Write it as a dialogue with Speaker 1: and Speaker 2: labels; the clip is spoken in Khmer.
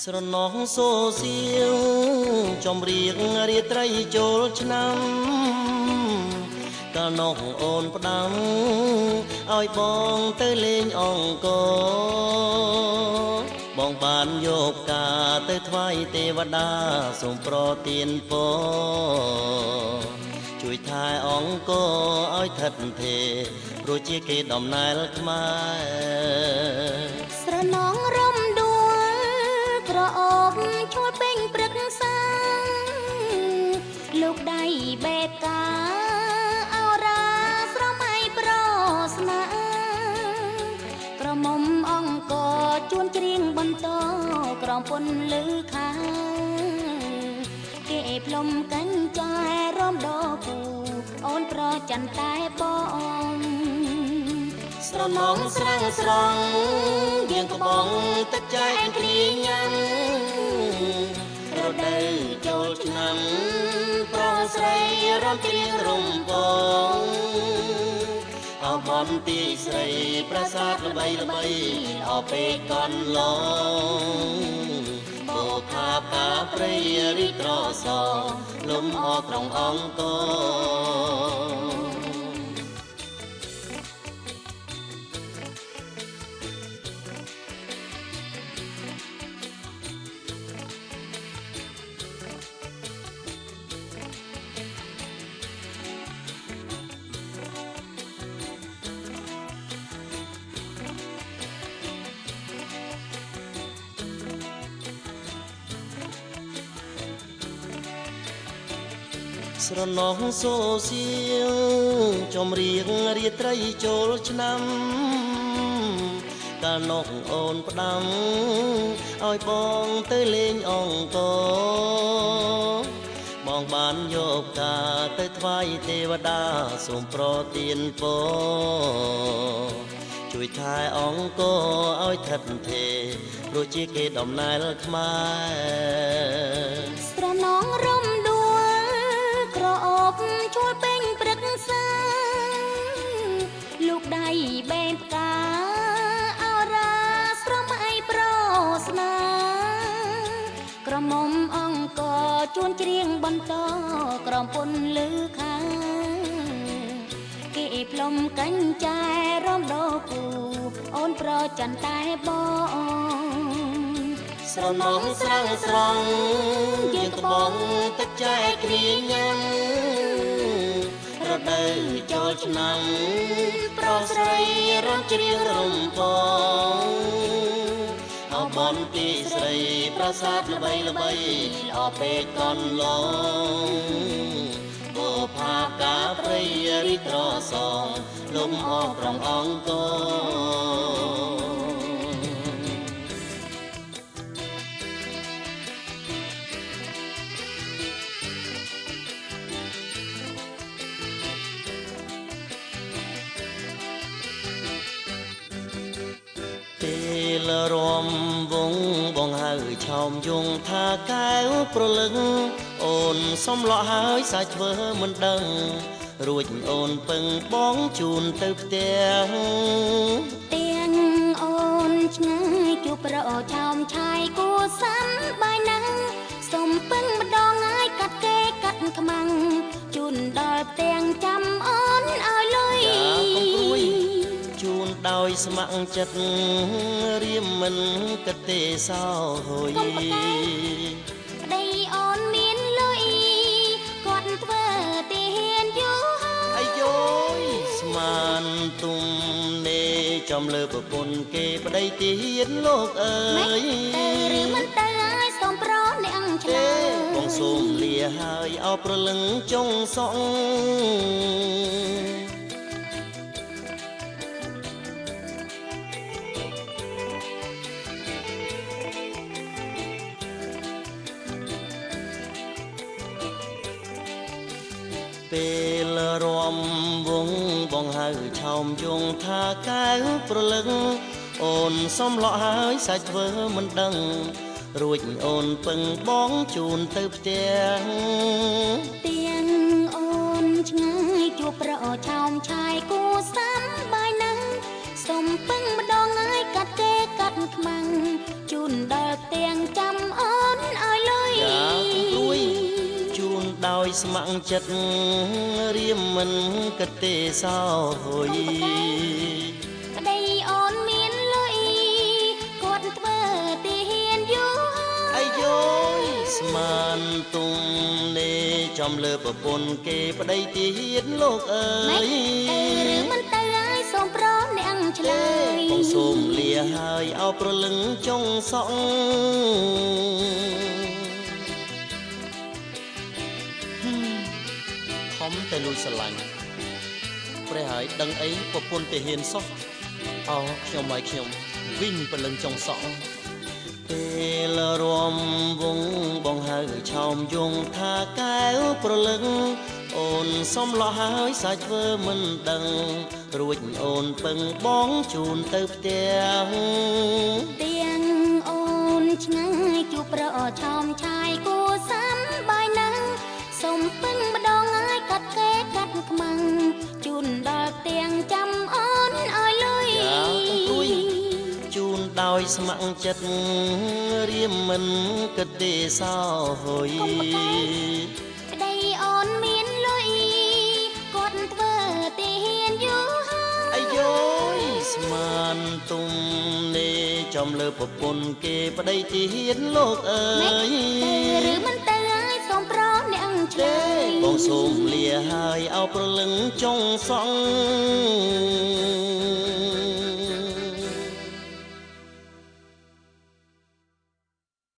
Speaker 1: ស្រណោះសូសៀងចំរៀងរាត្រីចូលឆ្នាំកាលនោះអូនផ្ដាំឲ្យបងទៅលេងអង្គរបងបានយកការទៅថ្វាយទេវតាសូមប្រទានពរជួយថែអង្គរឲ្យថិតថេរព្រោះជាគេដំណើរខ្មែរ
Speaker 2: ស្រណងរំដួលក្រអូបឈួលពេញព្រឹកសាលោកដៃបែបកាអរាស្រមៃប្រស្នាក្រមុំអង្គជួនច្រៀងបន្តក្រំពុនលឺខាគេផ្លុំកាញ់ចាយរំដោគូអូនប្រច័ន្ទតែបងស្រណងស្រាំងស្រង់យើងក្បងទឹកចែកគ្នាញ៉ាំរដូវចូលឆ្នាំប្រុសស្រីរំព្រៀងរំពងអបនទីស្រីប្រាសាទល្បីល្បីអពេកកន្លងបោខាកាព្រៃរីត្រសលំអក្រុងអង្គរស្រណោះសូសៀងចំរៀងរាត្រីចូលឆ្នាំកាលនោះអូនផ្ដាំឲ្យបងទៅលេងអង្គរបងបានយកការទៅថ្វាយទេវតាសូមប្រទានពរជួយថែអង្គរឲ្យថិតថេរព្រោះជាគេដំណើរខ្មែរស្រណងរំដួលក្រអូបជួលពេញព្រឹកសាលោកដៃបែបកាអរាស្រមៃប្រស្នាក្រមុំអង្គជួនច្រៀងបន្តក្រំពុនលឺខាគេផ្លុំកាញ់ចាយរំដោគូអូនប្រច័ន្ទតែបងស្រណងស្រាំងស្រង់យើងក្បងទឹកចែកគ្នាញ៉ាំរដូវចូលឆ្នាំប្រុសស្រីរំច្រៀងរំពងអបនទីស្រីប្រាសាទល្បីល្បីអពេកកន្លងបោផាកាព្រៃរីត្រសលំអក្រុងអង្គរពេលរំវងបងហៅឆោមយងថាកែវប្រលឹងអូនសំឡក់ហើយសាច់ធ្វើមិនដឹងរួចអូនពឹងបងជូនទៅផ្ទះទាំងអូនឆ្ងាយជួបប្រអឆោមឆាយគួសាំបាយណាំងសុំពឹងម្ដងហើយកាត់គេកាត់ខ្មាំងជូនដល់ផ្ទាំងចាំអូនឲ្យលុយជូនដោយស្ម័គ្រចិត្តរៀមមិនគិតទេសោហុយប្តីអូនមានលុយគាត់ធ្វើទាហានយូរហើយអាយយស្មានទុំនេចំលើប្រពន្ធគេប្តីទាហានលោកអើយទៅឬមិនទៅហើយសូមប្រនាងឆ្លើយបងសូមលាហើយអោប្រលឹងចុងសងពេលរំវងបងហៅឆោមយងថាកែវប្រលឹងអូនសំឡក់ហើយសាច់ធ្វើមិនដឹងរួចអូនពឹងបងជូនទៅផ្ទះទាំងអូនឆ្ងាយជួបប្រអឆោមឆាយគួសាំបាយណាំងសុំពឹងម្ដងហើយកាត់គេកាត់ខ្មាំងជូន
Speaker 3: ដល់ផ្ទាំងចាំអូនឲ្យលុយ
Speaker 2: ចាព្រួយជូនដោយស្ម័គ្រចិត្តរៀមមិនគិតទេសោហ៊ុយ
Speaker 3: ប្តីអូនមានលុយគាត់ធ្វើទីហ៊ានយូរ
Speaker 2: អាយយស្មានទុំនេចំលើប្រពន្ធគេប្តីទីហ៊ានលោកអើ
Speaker 3: ម៉េច
Speaker 2: យ
Speaker 3: ទៅឬមិនទៅហើយសូមប្រអ្នកឆ្លើយ
Speaker 2: បងសូមលាហើយអោប្រលឹងចុងសក់ខំតែលួចស្រឡាញ់ព្រះហើយដឹងអីប្រពន្ធទៅហ៊ានសោះអោខ្ញុំឲ្យខ្ញុំវិញប្រលឹងចុងសក់ពេលរំវងបងហៅឆោមយងថាកែវប្រលឹងអូនសំឡោះហើយសាច់ធ្វើមិនដឹងរួចអូនពឹងបងជូនទៅផ្ទះ
Speaker 3: ទៀងអូនឆ្ងាយជួបប្រអឆោមឆាយគួសាំបាយនឹងសូមពឹងម្ដងហើយកាត់គេកាត់ខ្មាំងជូនដល់ផ្ទាំងចាំអូនឲ្យលុយ
Speaker 2: ជូនដោយស្ម័គ្រចិត្តរៀមមិនគិតទេសោហ៊ុយ
Speaker 3: ប្តីអូនមានលុយគាត់ធ្វើទីហ៊ានយូរហើយ
Speaker 2: អាយយស្មានទុំនេចំលើប្រពន្ធគេប្តីទីហ៊ានលោកអើយ
Speaker 3: ទៅឬមិនទៅហើយសូមប្រអ្នកឆ្លើយ
Speaker 2: បងសូមលាហើយអោប្រលឹងចុងសង់